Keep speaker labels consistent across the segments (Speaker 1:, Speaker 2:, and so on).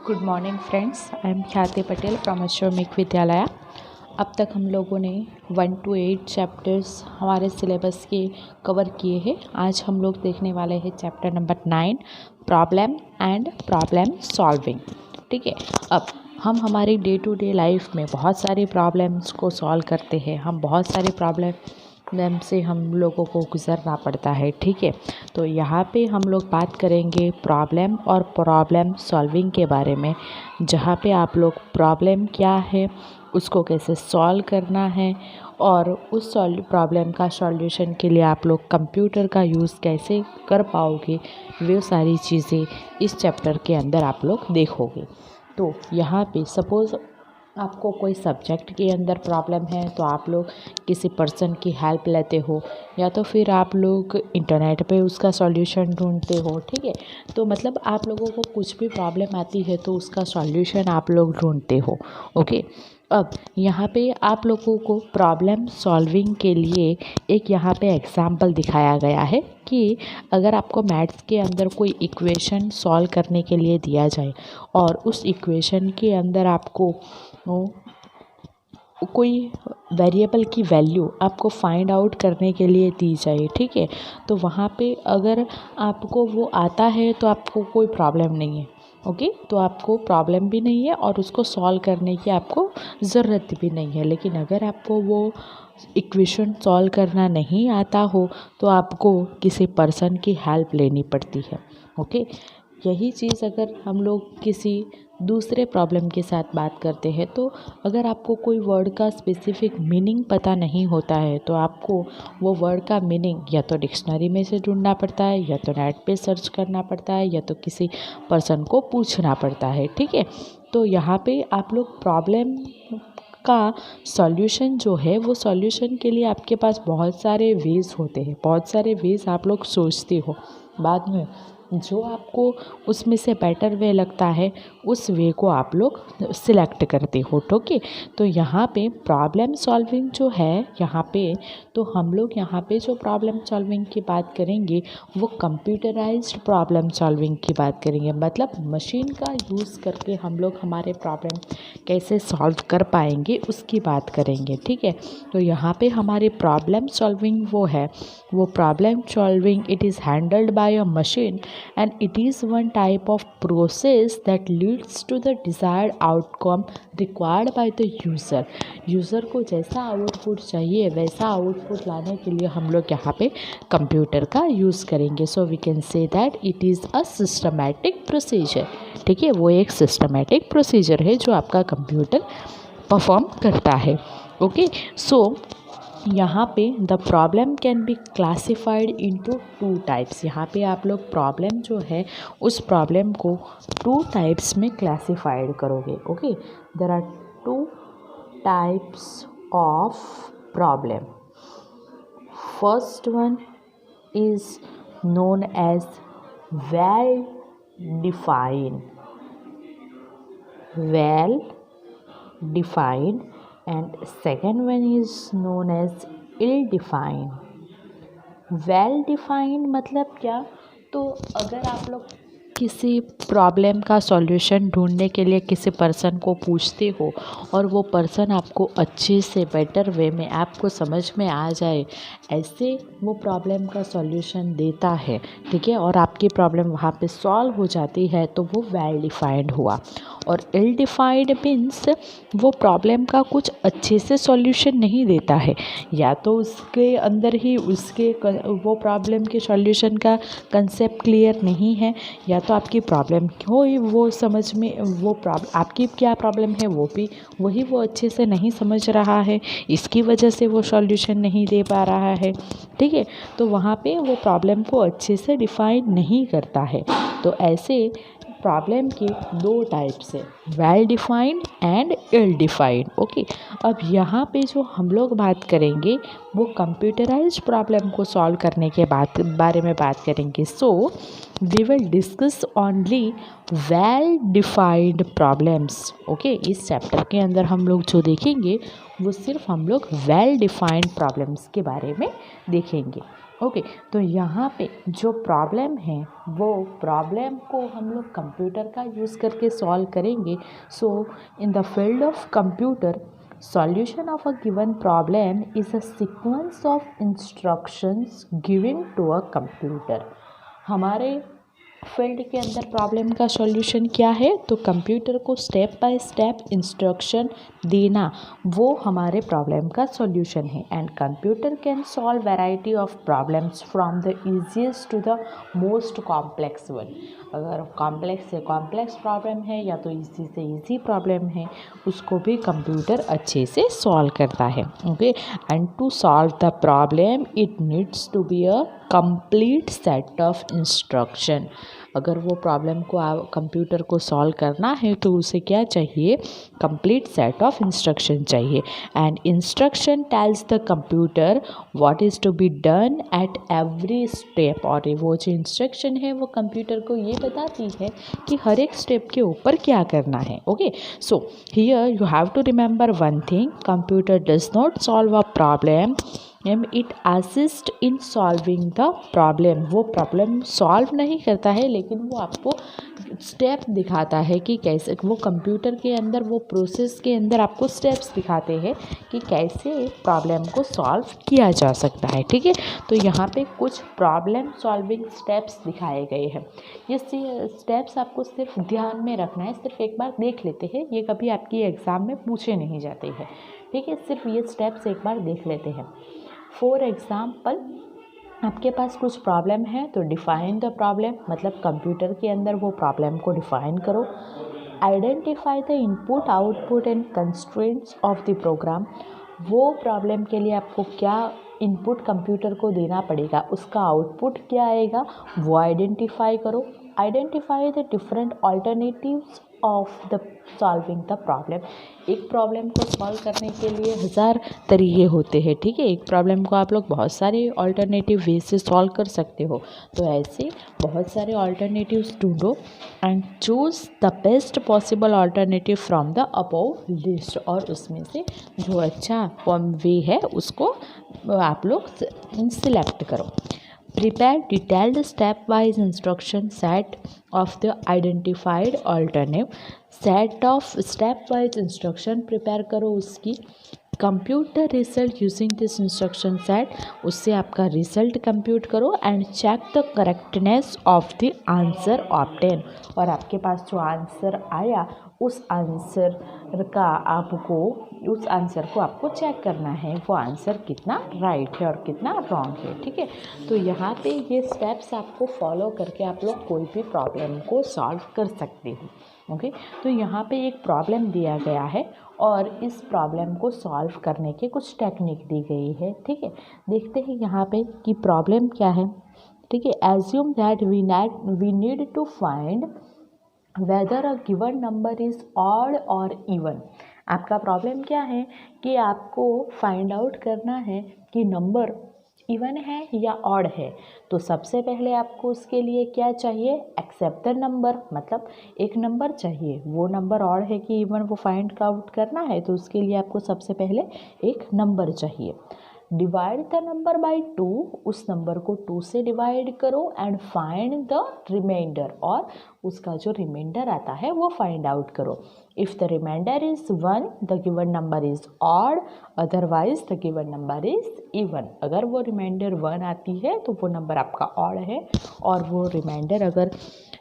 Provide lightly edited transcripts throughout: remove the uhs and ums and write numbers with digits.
Speaker 1: Good morning friends, I am ख्याति Patel from अश्वमेघ विद्यालय। अब तक हम लोगों ने 1 to 8 चैप्टर्स हमारे सिलेबस के कवर किए हैं। आज हम लोग देखने वाले हैं chapter number 9, problem and problem solving. ठीक है, अब हम हमारी डे टू डे लाइफ में बहुत सारी प्रॉब्लम्स को सॉल्व करते हैं। हम बहुत सारे प्रॉब्लम से हम लोगों को गुज़रना पड़ता है। ठीक है, तो यहाँ पे हम लोग बात करेंगे प्रॉब्लम और प्रॉब्लम सॉल्विंग के बारे में, जहाँ पे आप लोग प्रॉब्लम क्या है, उसको कैसे सॉल्व करना है और उस प्रॉब्लम का सॉल्यूशन के लिए आप लोग कंप्यूटर का यूज़ कैसे कर पाओगे, वो सारी चीज़ें इस चैप्टर के अंदर आप लोग देखोगे। तो यहाँ पे सपोज़ आपको कोई सब्जेक्ट के अंदर प्रॉब्लम है तो आप लोग किसी पर्सन की हेल्प लेते हो या तो फिर आप लोग इंटरनेट पे उसका सॉल्यूशन ढूंढते हो। ठीक है, तो मतलब आप लोगों को कुछ भी प्रॉब्लम आती है तो उसका सॉल्यूशन आप लोग ढूंढते हो। ओके, अब यहाँ पे आप लोगों को प्रॉब्लम सॉल्विंग के लिए एक यहाँ पे एग्जाम्पल दिखाया गया है कि अगर आपको मैथ्स के अंदर कोई इक्वेशन सॉल्व करने के लिए दिया जाए और उस इक्वेशन के अंदर आपको कोई वेरिएबल की वैल्यू आपको फाइंड आउट करने के लिए दी जाए। ठीक है, तो वहाँ पे अगर आपको वो आता है तो आपको कोई प्रॉब्लम नहीं है। ओके, तो आपको प्रॉब्लम भी नहीं है और उसको सॉल्व करने की आपको ज़रूरत भी नहीं है। लेकिन अगर आपको वो इक्वेशन सॉल्व करना नहीं आता हो तो आपको किसी पर्सन की हेल्प लेनी पड़ती है। ओके, यही चीज़ अगर हम लोग किसी दूसरे प्रॉब्लम के साथ बात करते हैं तो अगर आपको कोई वर्ड का स्पेसिफिक मीनिंग पता नहीं होता है तो आपको वो वर्ड का मीनिंग या तो डिक्शनरी में से ढूंढना पड़ता है या तो नेट पे सर्च करना पड़ता है या तो किसी पर्सन को पूछना पड़ता है। ठीक है, तो यहाँ पे आप लोग प्रॉब्लम का सॉल्यूशन जो है वो सॉल्यूशन के लिए आपके पास बहुत सारे वेज होते हैं, बहुत सारे वेज आप लोग सोचते हो। बाद में जो आपको उसमें से बेटर वे लगता है उस वे को आप लोग सिलेक्ट करते हो। ठीक है, तो यहाँ पे प्रॉब्लम सॉल्विंग जो है यहाँ पे, तो हम लोग यहाँ पे जो प्रॉब्लम सॉल्विंग की बात करेंगे वो कंप्यूटराइज्ड प्रॉब्लम सॉल्विंग की बात करेंगे। मतलब मशीन का यूज़ करके हम लोग हमारे प्रॉब्लम कैसे सॉल्व कर पाएंगे उसकी बात करेंगे। ठीक है, तो यहाँ पे हमारे प्रॉब्लम सॉल्विंग वो problem solving it is handled by a machine and it is one type of process that leads to the desired outcome required by the user। User को जैसा आउटपुट चाहिए वैसा आउटपुट लाने के लिए हम लोग यहाँ पे कंप्यूटर का यूज़ करेंगे। So we can say that it is a systematic procedure. ठीक है, वो एक सिस्टमैटिक प्रोसीजर है जो आपका कंप्यूटर परफॉर्म करता है। ओके, सो यहाँ पे the problem can be classified into 2 types. यहाँ पे आप लोग प्रॉब्लम जो है उस प्रॉब्लम को 2 टाइप्स में क्लासिफाइड करोगे। Okay, there are 2 types of problem. First one is known as well defined and second one is known as ill defined। Well defined मतलब क्या, तो अगर आप लोग किसी प्रॉब्लम का सॉल्यूशन ढूंढने के लिए किसी पर्सन को पूछते हो और वो पर्सन आपको अच्छे से बेटर वे में आपको समझ में आ जाए ऐसे वो प्रॉब्लम का सॉल्यूशन देता है। ठीक है, और आपकी प्रॉब्लम वहाँ पे सॉल्व हो जाती है तो वो वेल डिफाइंड हुआ। और इल डिफाइंड मीन्स वो प्रॉब्लम का कुछ अच्छे से सॉल्यूशन नहीं देता है, या तो उसके अंदर ही वो प्रॉब्लम के सॉल्यूशन का कंसेप्ट क्लियर नहीं है, या तो आपकी प्रॉब्लम क्यों वो समझ में आपकी क्या प्रॉब्लम है वही वो अच्छे से नहीं समझ रहा है, इसकी वजह से वो सॉल्यूशन नहीं दे पा रहा है। ठीक है, तो वहाँ पे वो प्रॉब्लम को अच्छे से डिफाइन नहीं करता है। तो ऐसे प्रॉब्लम के 2 टाइप्स है, well defined and ill defined. Okay, अब यहाँ पे जो हम लोग बात करेंगे वो कंप्यूटराइज्ड प्रॉब्लम को सॉल्व करने के बारे में बात करेंगे। So we will discuss only well defined problems. Okay, इस चैप्टर के अंदर हम लोग जो देखेंगे वो सिर्फ हम लोग वेल डिफाइंड प्रॉब्लम्स के बारे में देखेंगे। ओके तो यहाँ पे जो प्रॉब्लम है वो प्रॉब्लम को हम लोग कंप्यूटर का यूज़ करके सॉल्व करेंगे. So in the field of computer, solution of a given problem is a sequence of instructions given to a computer. हमारे फील्ड के अंदर प्रॉब्लम का सॉल्यूशन क्या है? तो कंप्यूटर को स्टेप बाय स्टेप इंस्ट्रक्शन देना, वो हमारे प्रॉब्लम का सॉल्यूशन है. And computer can solve variety of problems from the easiest to the most complex one. अगर कॉम्प्लेक्स से कॉम्प्लेक्स प्रॉब्लम है या तो इजी से इजी प्रॉब्लम है, उसको भी कंप्यूटर अच्छे से सॉल्व करता है. Okay and to solve the problem it needs to be a complete set of instruction. अगर वो प्रॉब्लम को कंप्यूटर को सॉल्व करना है तो उसे क्या चाहिए? कंप्लीट सेट ऑफ इंस्ट्रक्शन चाहिए. And instruction tells the computer what is to be done at every step. और वो जो इंस्ट्रक्शन है वो कंप्यूटर को ये बताती है कि हर एक स्टेप के ऊपर क्या करना है. Okay so here you have to remember one thing, computer does not solve a problem, it assist in solving the problem. वो प्रॉब्लम सॉल्व नहीं करता है लेकिन वो आपको स्टेप दिखाता है कि कैसे, वो कंप्यूटर के अंदर वो प्रोसेस के अंदर आपको स्टेप्स दिखाते हैं कि कैसे प्रॉब्लम को सॉल्व किया जा सकता है. ठीक है तो यहाँ पे कुछ प्रॉब्लम सॉल्विंग स्टेप्स दिखाए गए हैं. ये स्टेप्स आपको सिर्फ ध्यान में रखना है, सिर्फ एक बार देख लेते हैं, ये कभी आपकी एग्ज़ाम में पूछे नहीं जाते हैं. ठीक है सिर्फ ये स्टेप्स एक बार देख लेते हैं. फॉर एग्ज़ाम्पल आपके पास कुछ प्रॉब्लम है तो डिफ़ाइन द प्रॉब्लम, मतलब कंप्यूटर के अंदर वो प्रॉब्लम को डिफ़ाइन करो. Identify the input output and constraints of the program. वो प्रॉब्लम के लिए आपको क्या इनपुट कंप्यूटर को देना पड़ेगा, उसका आउटपुट क्या आएगा वो आइडेंटिफाई करो. Identify the different alternatives of the solving the problem. एक प्रॉब्लम को सॉल्व करने के लिए 1000 तरीके होते हैं. ठीक है एक प्रॉब्लम को आप लोग बहुत सारे ऑल्टरनेटिव वे से सॉल्व कर सकते हो. तो ऐसे बहुत सारे ऑल्टरनेटिव्स ढूंढो and choose the best possible alternative from the above list. और उसमें से जो अच्छा वे है उसको आप लोग सिलेक्ट करो. Prepare detailed step-wise instruction set of the identified alternative. Set of step-wise instruction prepare करो उसकी. Computer result using this instruction set, उससे आपका रिजल्ट कंप्यूट करो and check the correctness of the answer obtain. और आपके पास जो answer आया उस आंसर को आपको चेक करना है वो आंसर कितना राइट है और कितना रॉन्ग है. ठीक है तो यहाँ पे ये स्टेप्स आपको फॉलो करके आप लोग कोई भी प्रॉब्लम को सॉल्व कर सकते हो. ओके तो यहाँ पे एक प्रॉब्लम दिया गया है और इस प्रॉब्लम को सॉल्व करने के कुछ टेक्निक दी गई है. ठीक है देखते हैं यहाँ पे कि प्रॉब्लम क्या है. ठीक है assume that we need to find whether a given number is odd और इवन. आपका प्रॉब्लम क्या है कि आपको फाइंड आउट करना है कि नंबर इवन है या ऑड है. तो सबसे पहले आपको उसके लिए क्या चाहिए? एक्सेप्ट द नंबर, मतलब एक नंबर चाहिए. वो नंबर ऑड है कि इवन वो फाइंड आउट करना है तो उसके लिए आपको सबसे पहले एक नंबर चाहिए. डिवाइड द नंबर बाय 2, उस नंबर को 2 से डिवाइड करो एंड फाइंड द रिमाइंडर, और उसका जो रिमाइंडर आता है वो फाइंड आउट करो. If the remainder is 1 the given number is odd, otherwise the given number is even. अगर वो रिमाइंडर 1 आती है तो वो नंबर आपका ऑड है, और वो रिमाइंडर अगर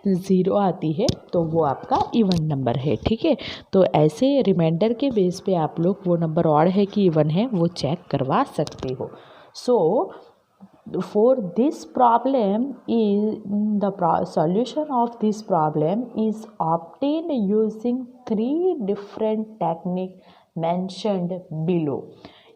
Speaker 1: 0 आती है तो वो आपका इवन नंबर है. ठीक है तो ऐसे रिमाइंडर के बेस पे आप लोग वो नंबर ऑड है कि इवन है वो चेक करवा सकते हो. सो for this problem is the solution of this problem is obtained using 3 different techniques mentioned below.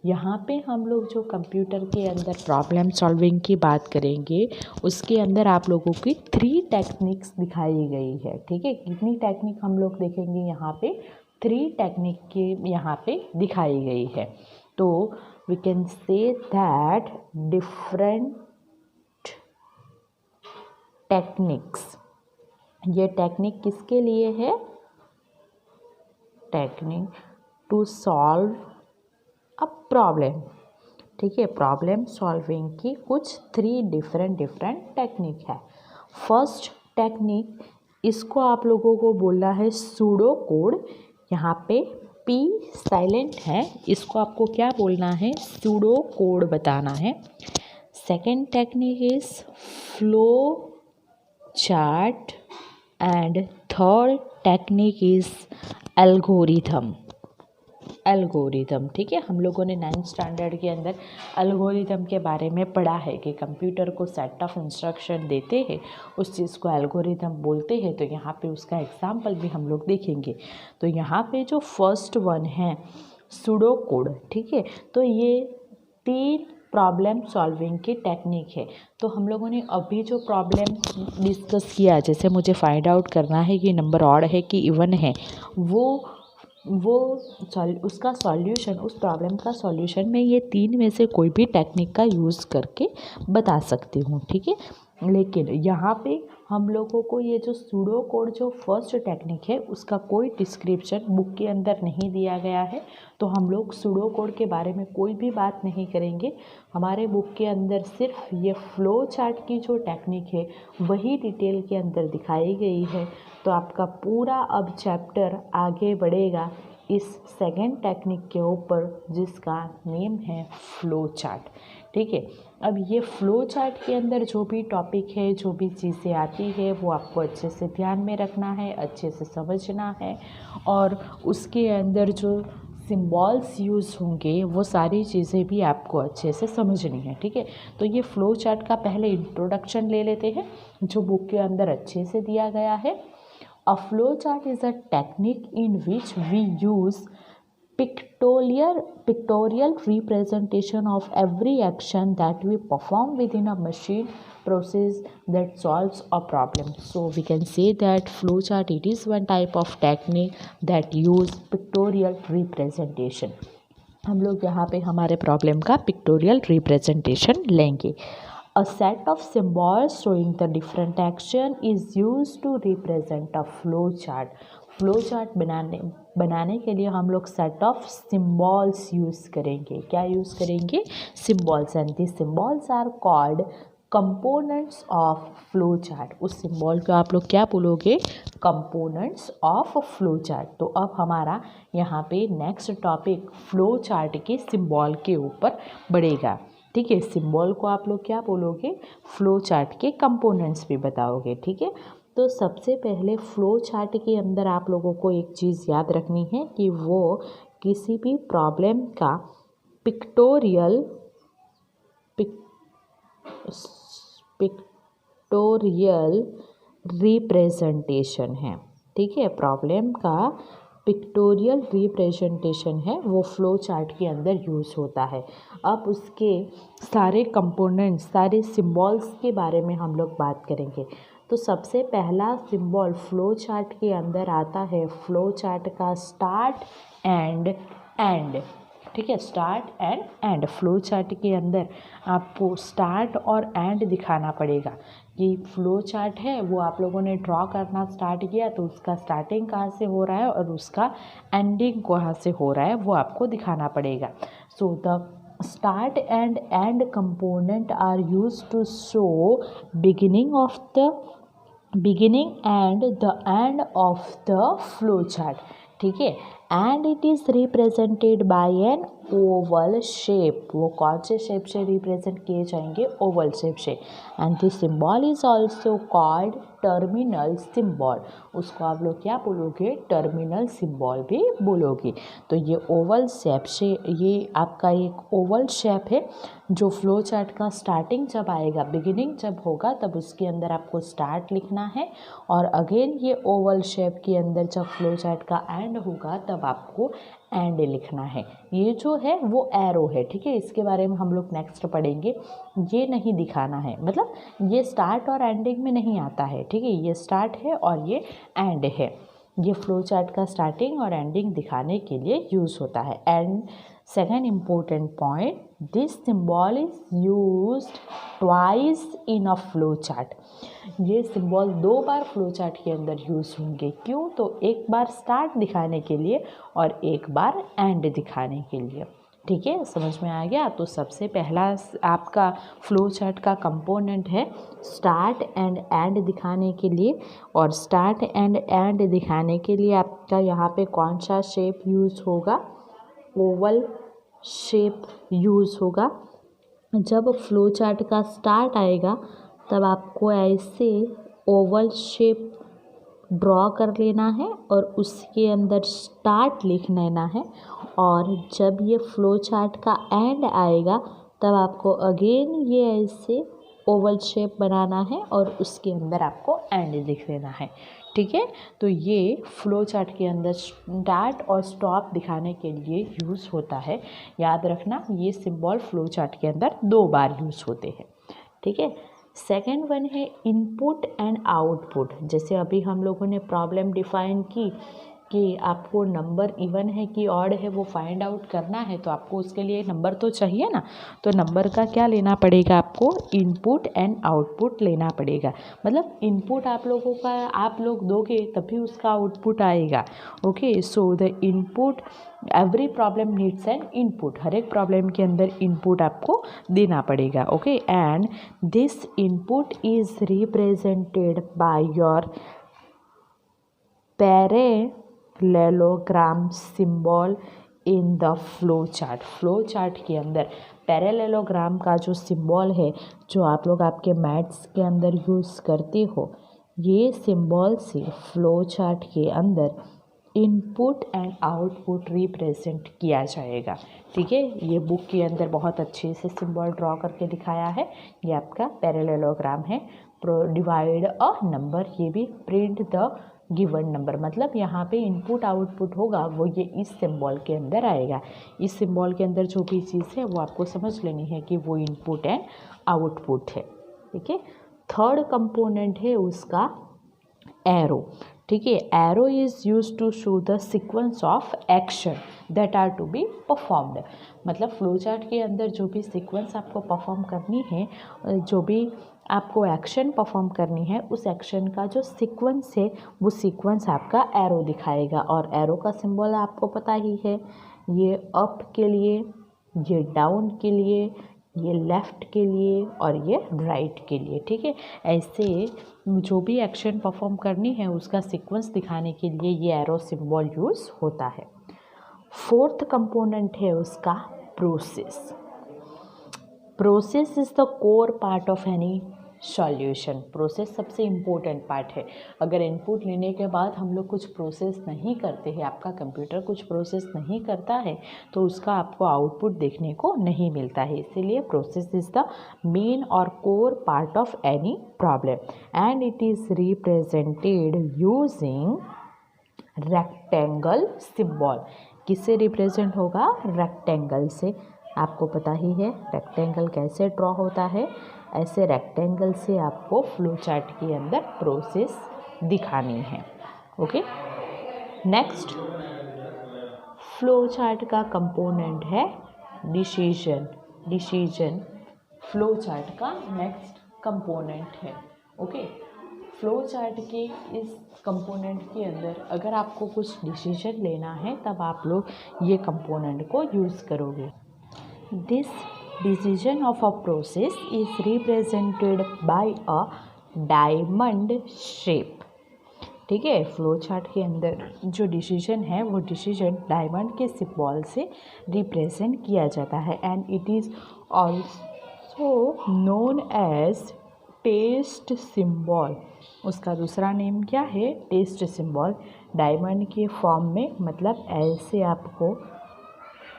Speaker 1: यहाँ पे हम लोग जो कंप्यूटर के अंदर प्रॉब्लम सॉल्विंग की बात करेंगे उसके अंदर आप लोगों की 3 टेक्निक्स दिखाई गई है. ठीक है कितनी टेक्निक हम लोग देखेंगे यहाँ पे? 3 टेक्निक के यहाँ पे दिखाई गई है. तो we can say that different techniques. ये टेक्निक किसके लिए है? Technique to solve a problem. ठीक है, प्रॉब्लम सॉल्विंग की कुछ 3 डिफरेंट टेक्निक है। फर्स्ट टेक्निक, इसको आप लोगों को बोलना है सूडो कोड। यहाँ पे P साइलेंट है, इसको आपको क्या बोलना है, सूडो कोड बताना है। Second technique is flow chart and third technique is algorithm. ठीक है, हम लोगों ने 9th स्टैंडर्ड के अंदर एल्गोरिथम के बारे में पढ़ा है कि कंप्यूटर को सेट ऑफ इंस्ट्रक्शन देते हैं, उस चीज़ को एल्गोरिथम बोलते हैं। तो यहाँ पे उसका एग्जाम्पल भी हम लोग देखेंगे। तो यहाँ पे जो फर्स्ट वन है सूडो कोड, ठीक है, तो ये 3 प्रॉब्लम सॉल्विंग की टेक्निक है। तो हम लोगों ने अभी जो प्रॉब्लम डिस्कस किया, जैसे मुझे फाइंड आउट करना है कि नंबर ऑड है कि इवन है, उसका सॉल्यूशन, उस प्रॉब्लम का सॉल्यूशन मैं ये 3 में से कोई भी टेक्निक का यूज़ करके बता सकती हूँ, ठीक है। लेकिन यहाँ पे हम लोगों को ये जो सूडो कोड जो फर्स्ट टेक्निक है, उसका कोई डिस्क्रिप्शन बुक के अंदर नहीं दिया गया है। तो हम लोग सूडो कोड के बारे में कोई भी बात नहीं करेंगे। हमारे बुक के अंदर सिर्फ ये फ्लो चार्ट की जो टेक्निक है वही डिटेल के अंदर दिखाई गई है। तो आपका पूरा अब चैप्टर आगे बढ़ेगा इस सेकेंड टेक्निक के ऊपर, जिसका नेम है फ्लो चार्ट, ठीक है। अब ये फ्लो चार्ट के अंदर जो भी टॉपिक है, जो भी चीज़ें आती है, वो आपको अच्छे से ध्यान में रखना है, अच्छे से समझना है, और उसके अंदर जो सिम्बॉल्स यूज़ होंगे वो सारी चीज़ें भी आपको अच्छे से समझनी है, ठीक है। तो ये फ्लो चार्ट का पहले इंट्रोडक्शन ले लेते हैं, जो बुक के अंदर अच्छे से दिया गया है। A flowchart is a technique in which we use pictorial representation of every action that we perform within a machine process that solves a problem. So we can say that flowchart, it is one type of technique that use pictorial representation. हम लोग यहाँ पे हमारे problem का pictorial representation लेंगे। A set of symbols showing the different action is used to represent a flow chart. Flow chart बनाने के लिए हम लोग सेट ऑफ सिम्बॉल्स यूज़ करेंगे। क्या यूज़ करेंगे? Symbols, and this symbols are called components of flow chart. उस symbol को आप लोग क्या बोलोगे? Components of flow chart. तो अब हमारा यहाँ पे नेक्स्ट टॉपिक फ्लो चार्ट के सिम्बॉल के ऊपर बढ़ेगा, ठीक है। सिंबल को आप लोग क्या बोलोगे? फ्लो चार्ट के कंपोनेंट्स भी बताओगे, ठीक है। तो सबसे पहले फ्लो चार्ट के अंदर आप लोगों को एक चीज़ याद रखनी है कि वो किसी भी प्रॉब्लम का पिक्टोरियल रिप्रेजेंटेशन है, ठीक है। प्रॉब्लम का पिक्टोरियल रिप्रेजेंटेशन है, वो फ्लो चार्ट के अंदर यूज़ होता है। अब उसके सारे कंपोनेंट्स, सारे सिम्बॉल्स के बारे में हम लोग बात करेंगे। तो सबसे पहला सिम्बॉल फ्लो चार्ट के अंदर आता है फ्लो चार्ट का स्टार्ट एंड एंड, ठीक है। Start and and, flow chart के अंदर आपको स्टार्ट और एंड दिखाना पड़ेगा। ये फ्लो चार्ट है, वो आप लोगों ने ड्रॉ करना स्टार्ट किया तो उसका स्टार्टिंग कहाँ से हो रहा है और उसका एंडिंग कहाँ से हो रहा है, वो आपको दिखाना पड़ेगा। So the start and end component are used to show beginning and the end of the flow chart, ठीक है। And it is represented by an oval shape. वो कौन से शेप से रिप्रेजेंट किए जाएंगे? ओवल शेप से। And this symbol is also called terminal symbol. उसको आप लोग क्या बोलोगे? टर्मिनल सिम्बॉल भी बोलोगे। तो ये ओवल शेप से, ये आपका एक ओवल शेप है जो फ्लो चार्ट का स्टार्टिंग जब आएगा, बिगिनिंग जब होगा, तब उसके अंदर आपको स्टार्ट लिखना है, और अगेन ये ओवल शेप के अंदर जब फ्लो चार्ट का एंड होगा तब आपको एंड लिखना है। ये जो है वो एरो है, ठीक है। इसके बारे में हम लोग नेक्स्ट पढ़ेंगे। ये नहीं दिखाना है, मतलब ये स्टार्ट और एंडिंग में नहीं आता है, ठीक है। ये स्टार्ट है और ये एंड है। ये फ्लो चार्ट का स्टार्टिंग और एंडिंग दिखाने के लिए यूज़ होता है। And second important point, this symbol is used twice in a flow chart. ये सिम्बॉल 2 बार फ्लो चार्ट के अंदर यूज़ होंगे। क्यों? तो एक बार स्टार्ट दिखाने के लिए और एक बार एंड दिखाने के लिए। ठीक है, समझ में आ गया। तो सबसे पहला आपका फ्लो चार्ट का कंपोनेंट है स्टार्ट एंड एंड दिखाने के लिए, और स्टार्ट एंड एंड दिखाने के लिए आपका यहाँ पे कौन सा शेप यूज़ होगा, ओवल शेप यूज़ होगा। जब फ्लो चार्ट का स्टार्ट आएगा तब आपको ऐसे ओवल शेप ड्रॉ कर लेना है और उसके अंदर स्टार्ट लिख लेना है, और जब ये फ्लो चार्ट का एंड आएगा तब आपको अगेन ये ऐसे ओवल शेप बनाना है और उसके अंदर आपको एंड लिख देना है। ठीक है, तो ये फ्लो चार्ट के अंदर स्टार्ट और स्टॉप दिखाने के लिए यूज़ होता है। याद रखना, ये सिंबल फ्लो चार्ट के अंदर 2 बार यूज़ होते हैं। ठीक है, सेकेंड वन है इनपुट एंड आउटपुट। जैसे अभी हम लोगों ने प्रॉब्लम डिफाइन की कि आपको नंबर इवन है कि ऑड है वो फाइंड आउट करना है, तो आपको उसके लिए नंबर तो चाहिए ना। तो नंबर का क्या लेना पड़ेगा, आपको इनपुट एंड आउटपुट लेना पड़ेगा। मतलब इनपुट आप लोगों का आप लोग दोगे तभी उसका आउटपुट आएगा। Okay, so the input, every problem needs an input. हर एक प्रॉब्लम के अंदर इनपुट आपको देना पड़ेगा। Okay, and this input is represented by your parallelogram symbol in the flow chart. Flow chart के अंदर पैरेललोग्राम का जो सिंबल है, जो आप लोग आपके मैथ्स के अंदर यूज़ करते हो, ये सिंबल से फ्लो चार्ट के अंदर इनपुट एंड आउटपुट रिप्रेजेंट किया जाएगा। ठीक है, ये बुक के अंदर बहुत अच्छे से सिंबल ड्रॉ करके दिखाया है। ये आपका पैरेललोग्राम है। डिवाइड अ नंबर, ये भी प्रिंट द गिवन नंबर। मतलब यहाँ पे इनपुट आउटपुट होगा वो ये इस सिंबल के अंदर आएगा। इस सिंबल के अंदर जो भी चीज़ है वो आपको समझ लेनी है कि वो इनपुट एंड आउटपुट है। ठीक है, थर्ड कंपोनेंट है उसका एरो। ठीक है, arrow is use to show the sequence of action that are to be performed. मतलब फ्लो चार्ट के अंदर जो भी सीक्वेंस आपको परफॉर्म करनी है, जो भी आपको एक्शन परफॉर्म करनी है, उस एक्शन का जो सीक्वेंस है वो सीक्वेंस आपका एरो दिखाएगा। और एरो का सिंबल आपको पता ही है, ये अप के लिए, ये डाउन के लिए, ये लेफ़्ट के लिए और ये राइट के लिए। ठीक है, ऐसे जो भी एक्शन परफॉर्म करनी है उसका सीक्वेंस दिखाने के लिए ये एरो सिंबल यूज़ होता है। फोर्थ कंपोनेंट है उसका process. Process is the core part of any solution. Process सबसे इम्पोर्टेंट पार्ट है। अगर इनपुट लेने के बाद हम लोग कुछ प्रोसेस नहीं करते हैं, आपका कंप्यूटर कुछ प्रोसेस नहीं करता है, तो उसका आपको आउटपुट देखने को नहीं मिलता है। इसीलिए प्रोसेस इज़ द मेन और core part of any problem and it is represented using rectangle symbol. किससे रिप्रेजेंट होगा, रेक्टेंगल से। आपको पता ही है रेक्टेंगल कैसे ड्रॉ होता है। ऐसे रेक्टेंगल से आपको फ्लो चार्ट के अंदर प्रोसेस दिखानी है। ओके, नेक्स्ट फ्लो चार्ट का कंपोनेंट है डिसीजन। डिसीजन फ्लो चार्ट का नेक्स्ट कंपोनेंट है। ओके, फ्लो चार्ट के इस कंपोनेंट के अंदर अगर आपको कुछ डिसीजन लेना है तब आप लोग ये कंपोनेंट को यूज़ करोगे। This decision of a process is represented bye a diamond shape. ठीक है, फ्लो चार्ट के अंदर जो डिसीजन है वो डिसीजन डायमंड के सिंबल से रिप्रेजेंट किया जाता है and it is also known as test symbol. उसका दूसरा नेम क्या है, टेस्ट सिंबल। डायमंड के फॉर्म में, मतलब ऐसे आपको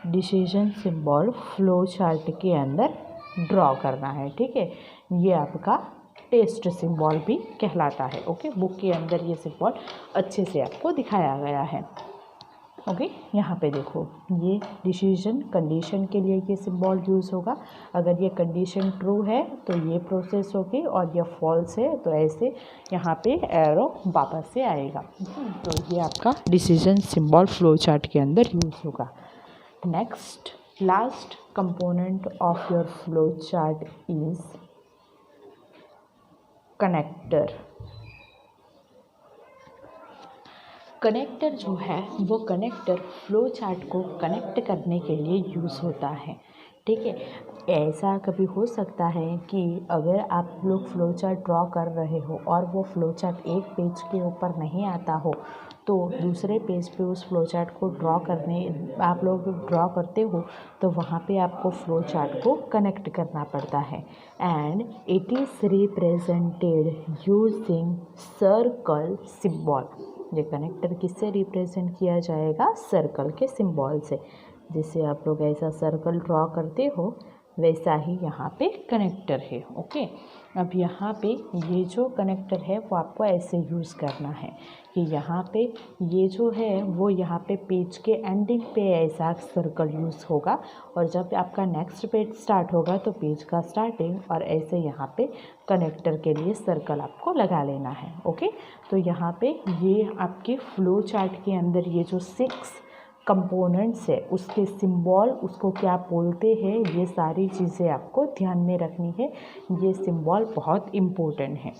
Speaker 1: डिसीजन सिंबल फ्लो चार्ट के अंदर ड्रॉ करना है। ठीक है, ये आपका टेस्ट सिंबल भी कहलाता है। ओके, बुक के अंदर ये सिंबल अच्छे से आपको दिखाया गया है। ओके, यहाँ पे देखो, ये डिसीजन कंडीशन के लिए ये सिंबल यूज़ होगा। अगर ये कंडीशन ट्रू है तो ये प्रोसेस होगी, और ये फॉल्स है तो ऐसे यहाँ पे एरो वापस से आएगा। तो ये आपका डिसीजन सिंबल फ्लो चार्ट के अंदर यूज़ होगा। Next last component of your flow chart is connector. Connector जो है वो कनेक्टर फ्लो चार्ट को कनेक्ट करने के लिए यूज़ होता है, ठीक है। ऐसा कभी हो सकता है कि अगर आप लोग फ्लो चार्ट ड्रॉ कर रहे हो और वो फ्लो चार्ट एक पेज के ऊपर नहीं आता हो, तो दूसरे पेज पे उस फ्लो चार्ट को आप लोग ड्रॉ करते हो, तो वहाँ पे आपको फ्लो चार्ट को कनेक्ट करना पड़ता है। And it is represented using circle symbol. ये कनेक्टर किससे रिप्रेजेंट किया जाएगा? सर्कल के सिंबल से। जैसे आप लोग ऐसा सर्कल ड्रॉ करते हो, वैसा ही यहाँ पे कनेक्टर है, ओके। अब यहाँ पे ये जो कनेक्टर है वो आपको ऐसे यूज़ करना है कि यहाँ पे ये जो है वो यहाँ पे पेज के एंडिंग पे ऐसा सर्कल यूज़ होगा, और जब आपका नेक्स्ट पेज स्टार्ट होगा तो पेज का स्टार्टिंग और ऐसे यहाँ पे कनेक्टर के लिए सर्कल आपको लगा लेना है, ओके। तो यहाँ पे ये आपके फ्लो चार्ट के अंदर ये जो 6 कंपोनेंट्स है उसके सिंबल, उसको क्या बोलते हैं, ये सारी चीज़ें आपको ध्यान में रखनी है। ये सिंबल बहुत इम्पोर्टेंट है,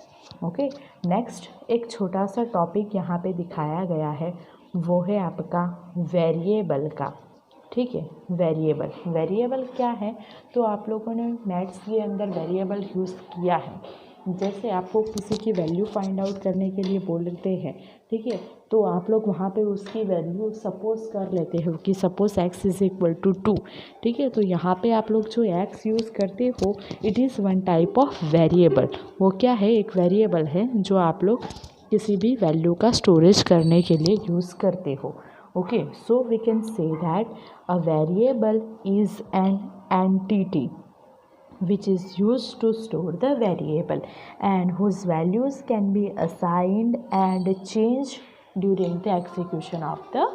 Speaker 1: ओके। नेक्स्ट एक छोटा सा टॉपिक यहाँ पे दिखाया गया है, वो है आपका वेरिएबल का, ठीक है। वेरिएबल क्या है? तो आप लोगों ने नेट्स के अंदर वेरिएबल यूज़ किया है। जैसे आपको किसी की वैल्यू फाइंड आउट करने के लिए बोलते हैं, ठीक है, तो आप लोग वहाँ पे उसकी वैल्यू सपोज कर लेते हो कि suppose x is equal to 2, ठीक है। तो यहाँ पे आप लोग जो x यूज़ करते हो, it is one type of variable. वो क्या है? एक वेरिएबल है जो आप लोग किसी भी वैल्यू का स्टोरेज करने के लिए यूज़ करते हो, okay. So we can say that a variable is an entity which is used to store the variable and whose values can be assigned and changed during the execution of the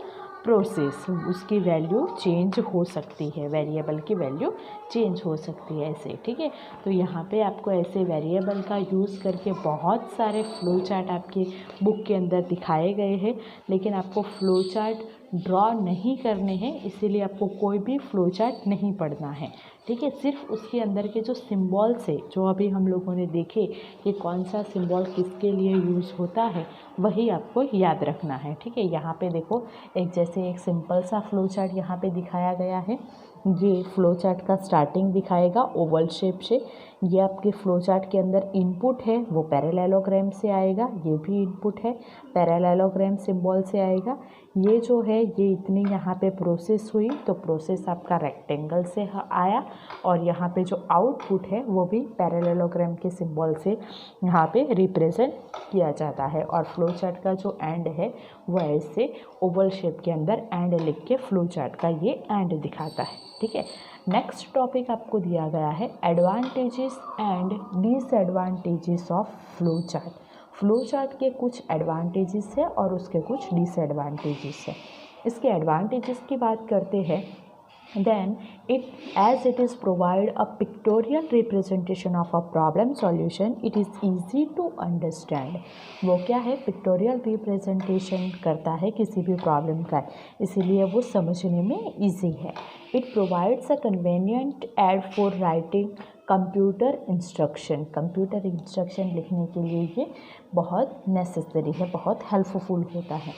Speaker 1: process. उसकी value change हो सकती है, variable की value change हो सकती है ऐसे, ठीक है। तो यहाँ पे आपको ऐसे वेरिएबल का यूज़ करके बहुत सारे फ्लो चार्ट आपके बुक के अंदर दिखाए गए हैं, लेकिन आपको फ्लो चार्ट ड्रॉ नहीं करने हैं, इसीलिए आपको कोई भी फ्लो चार्ट नहीं पढ़ना है, ठीक है। सिर्फ उसके अंदर के जो सिंबल्स है, जो अभी हम लोगों ने देखे कि कौन सा सिंबल किसके लिए यूज़ होता है, वही आपको याद रखना है, ठीक है। यहाँ पे देखो एक सिंपल सा फ्लो चार्ट यहाँ पे दिखाया गया है। ये फ्लो चार्ट का स्टार्टिंग दिखाएगा ओवल शेप से। ये आपके फ्लो चार्ट के अंदर इनपुट है वो पैरेललोग्राम से आएगा, ये भी इनपुट है पैरेललोग्राम सिंबल से आएगा। ये जो है ये इतनी यहाँ पे प्रोसेस हुई, तो प्रोसेस आपका रेक्टेंगल से आया, और यहाँ पे जो आउटपुट है वो भी पैरेललोग्राम के सिंबल से यहाँ पे रिप्रेजेंट किया जाता है। और फ्लो चार्ट का जो एंड है वो ऐसे ओवल शेप के अंदर एंड लिख के फ्लो चार्ट का ये एंड दिखाता है, ठीक है। नेक्स्ट टॉपिक आपको दिया गया है advantages and disadvantages of flow chart. Flow chart के कुछ एडवांटेजेस है और उसके कुछ डिसएडवांटेजेस है। इसके एडवांटेजेस की बात करते हैं, then as it is provide a pictorial representation of a problem solution, it is easy to understand। वो क्या है? पिक्टोरियल रिप्रेजेंटेशन करता है किसी भी प्रॉब्लम का, इसीलिए वो समझने में ईजी है। It provides a convenient aid for writing computer instruction लिखने के लिए ये बहुत नेसेसरी है, बहुत हेल्पफुल होता है।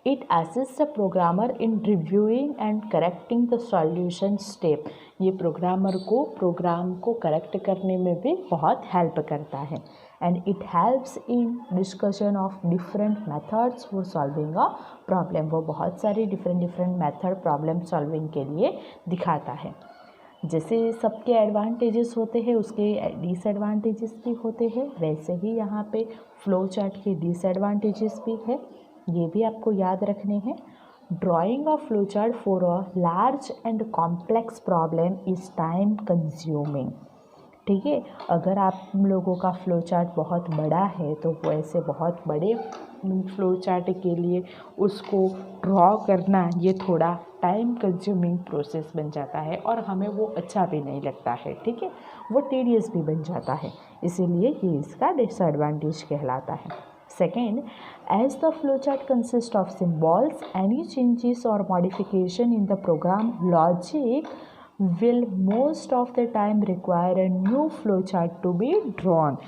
Speaker 1: It assists a programmer in reviewing and correcting the solution step। ये प्रोग्राम को करेक्ट करने में भी बहुत हेल्प करता है। And it helps in discussion of different methods for solving a problem। वो बहुत सारी डिफरेंट मेथड प्रॉब्लम सॉल्विंग के लिए दिखाता है। जैसे सबके एडवांटेजेस होते हैं उसके डिसएडवांटेजेस भी होते हैं, वैसे ही यहाँ पे फ्लो चार्ट के डिसएडवांटेजेस भी है, ये भी आपको याद रखने हैं। Drawing a flow chart for a large and complex problem is time consuming, ठीक है। अगर आप लोगों का फ्लो चार्ट बहुत बड़ा है तो वो ऐसे बहुत बड़े फ्लो चार्ट के लिए उसको ड्रॉ करना ये थोड़ा टाइम कंज्यूमिंग प्रोसेस बन जाता है और हमें वो अच्छा भी नहीं लगता है, ठीक है। वो टीडियस भी बन जाता है, इसीलिए ये इसका डिसएडवांटेज कहलाता है। Second, as the flowchart consists of symbols, any changes or modification in the program logic will most of the time require a new flowchart to be drawn।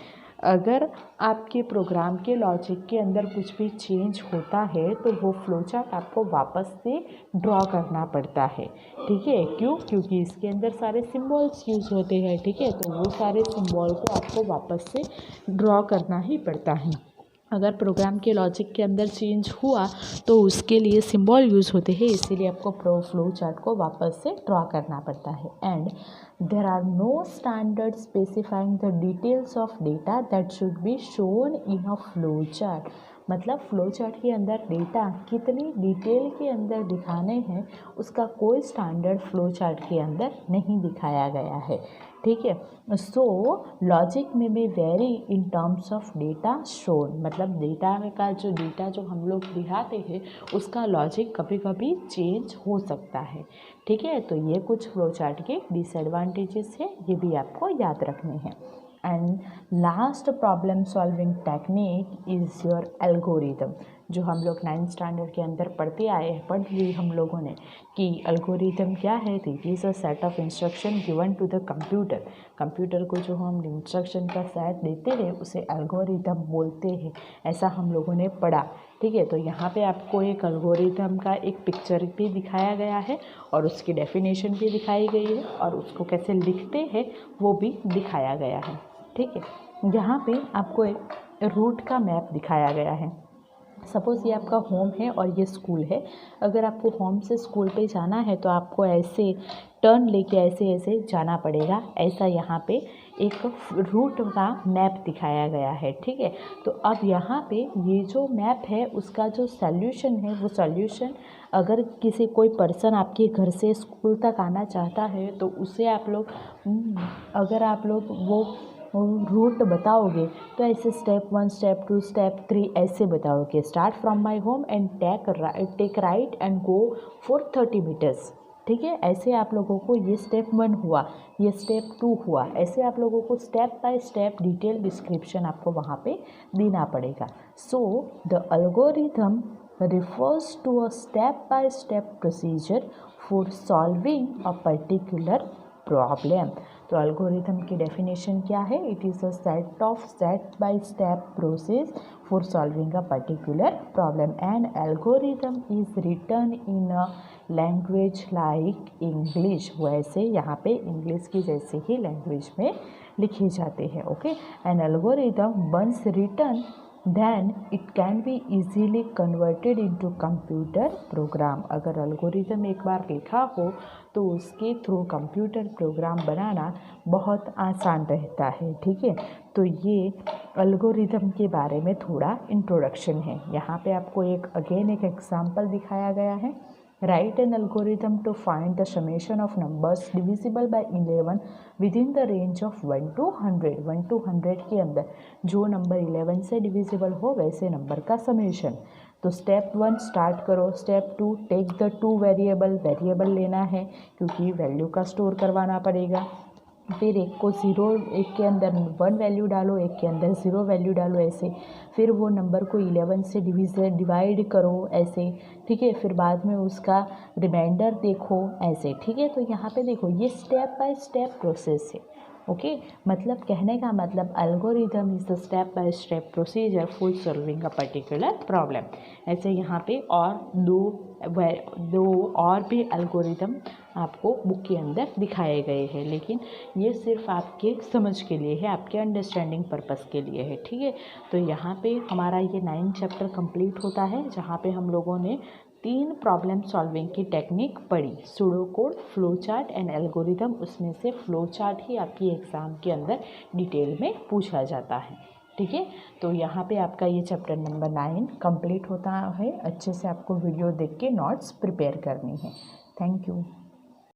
Speaker 1: अगर आपके प्रोग्राम के लॉजिक के अंदर कुछ भी चेंज होता है तो वो फ्लो चार्ट आपको वापस से ड्रॉ करना पड़ता है, ठीक है। क्यों? क्योंकि इसके अंदर सारे सिंबल्स यूज़ होते हैं, ठीक है। तो वो सारे सिंबल को आपको वापस से ड्रॉ करना ही पड़ता है। अगर प्रोग्राम के लॉजिक के अंदर चेंज हुआ तो उसके लिए सिंबल यूज़ होते हैं, इसीलिए आपको फ्लो चार्ट को वापस से ड्रॉ करना पड़ता है। And there are no standard specifying the details of data that should be shown in a flow chart. मतलब फ्लो चार्ट के अंदर डेटा कितनी डिटेल के अंदर दिखाने हैं उसका कोई स्टैंडर्ड फ्लो चार्ट के अंदर नहीं दिखाया गया है, ठीक है। सो लॉजिक में भी very in terms of data shown, मतलब डेटा जो हम लोग दिखाते हैं उसका लॉजिक कभी कभी चेंज हो सकता है, ठीक है। तो ये कुछ फ्लो चार्ट के डिसएडवांटेजेस है, ये भी आपको याद रखने हैं। And last problem solving technique is your algorithm, जो हम लोग 9th स्टैंडर्ड के अंदर पढ़ ली हम लोगों ने कि एल्गोरिदम क्या है। It is a set of instruction given to the computer को जो हम इंस्ट्रक्शन का सेट देते हैं उसे एल्गोरिदम बोलते हैं, ऐसा हम लोगों ने पढ़ा, ठीक है। तो यहाँ पे आपको एक एल्गोरिदम का एक पिक्चर भी दिखाया गया है और उसकी डेफिनेशन भी दिखाई गई है और उसको कैसे लिखते हैं वो भी दिखाया गया है, ठीक है। यहाँ पे आपको एक रूट का मैप दिखाया गया है। सपोज़ ये आपका होम है और ये स्कूल है। अगर आपको होम से स्कूल पे जाना है तो आपको ऐसे टर्न लेके ऐसे जाना पड़ेगा, ऐसा यहाँ पे एक रूट का मैप दिखाया गया है, ठीक है। तो अब यहाँ पे ये जो मैप है उसका जो सॉल्यूशन है वो सॉल्यूशन अगर कोई पर्सन आपके घर से स्कूल तक आना चाहता है तो उसे आप लोग अगर आप लोग वो रूट बताओगे तो ऐसे स्टेप 1 स्टेप 2 स्टेप 3 ऐसे बताओगे। Start from my home and take right and go for 30 metres, ठीक है। ऐसे आप लोगों को ये स्टेप 1 हुआ, ये स्टेप 2 हुआ, ऐसे आप लोगों को step by step detail description आपको वहाँ पे देना पड़ेगा। So the algorithm refers to a step-by-step procedure for solving a particular problem। तो एल्गोरिथम की डेफिनेशन क्या है? It is a set of step by step process for solving a particular problem and algorithm is written in a language like English. वैसे यहाँ पे English की जैसे ही language में लिखे जाते हैं, okay. An algorithm once written then it can be easily converted into computer program। अगर एल्गोरिथम एक बार लिखा हो तो उसके थ्रू कंप्यूटर प्रोग्राम बनाना बहुत आसान रहता है, ठीक है। तो ये एल्गोरिथम के बारे में थोड़ा इंट्रोडक्शन है। यहाँ पे आपको एक एग्जाम्पल दिखाया गया है। Write an algorithm to find the summation of numbers divisible by 11 within the range of 1 to 100। 1 to 100 के अंदर जो नंबर 11 से डिविजिबल हो वैसे नंबर का समेशन। तो स्टेप 1 स्टार्ट करो। स्टेप 2 टेक द 2 वेरिएबल लेना है क्योंकि वैल्यू का स्टोर करवाना पड़ेगा। फिर एक के अंदर 1 वैल्यू डालो, एक के अंदर 0 वैल्यू डालो, ऐसे। फिर वो नंबर को 11 से डिवाइड करो, ऐसे, ठीक है। फिर बाद में उसका रिमाइंडर देखो, ऐसे, ठीक है। तो यहाँ पे देखो ये स्टेप बाय स्टेप प्रोसेस है, ओके। मतलब कहने का मतलब algorithm is the step by step procedure for solving a particular problem. ऐसे यहाँ पे और दो और भी एल्गोरिथम आपको बुक के अंदर दिखाए गए हैं, लेकिन ये सिर्फ आपके समझ के लिए है, आपके अंडरस्टैंडिंग पर्पस के लिए है, ठीक है। तो यहाँ पे हमारा ये 9 चैप्टर कंप्लीट होता है जहाँ पे हम लोगों ने 3 प्रॉब्लम सॉल्विंग की टेक्निक पढ़ी, pseudo code, flow chart and algorithm. उसमें से फ्लो चार्ट ही आपकी एग्ज़ाम के अंदर डिटेल में पूछा जाता है, ठीक है। तो यहाँ पे आपका ये चैप्टर नंबर 9 कंप्लीट होता है। अच्छे से आपको वीडियो देख के नोट्स प्रिपेयर करनी है। Thank you.